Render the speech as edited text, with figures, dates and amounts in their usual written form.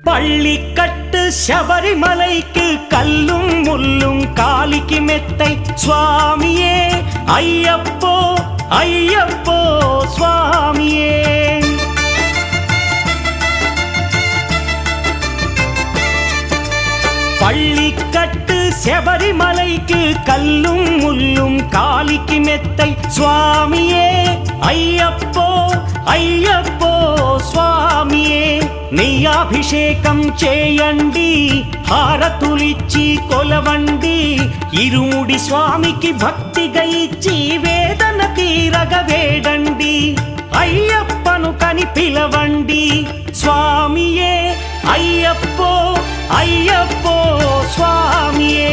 பள்ளிக்கட்டு சபரிமலைக்கு கல்லும் முள்ளும் காலிக்கு மெத்தை சுவாமியே ஐயப்போ ஐயப்போ சுவாமியே. பள்ளிக்கட்டு சபரிமலைக்கு கல்லும் முள்ளும் காலிக்கு மெத்தை சுவாமியே ஐயப்போ ஐயப்போ స్వామియే. నెయ్యాభిషేకం చేయండి హారతులిచ్చి కొలవండి ఇరుముడి స్వామికి భక్తిగా ఇచ్చి వేదన తీరగ వేడండి అయ్యప్పను కని పిలవండి స్వామియే అయ్యప్పో అయ్యప్పో స్వామియే.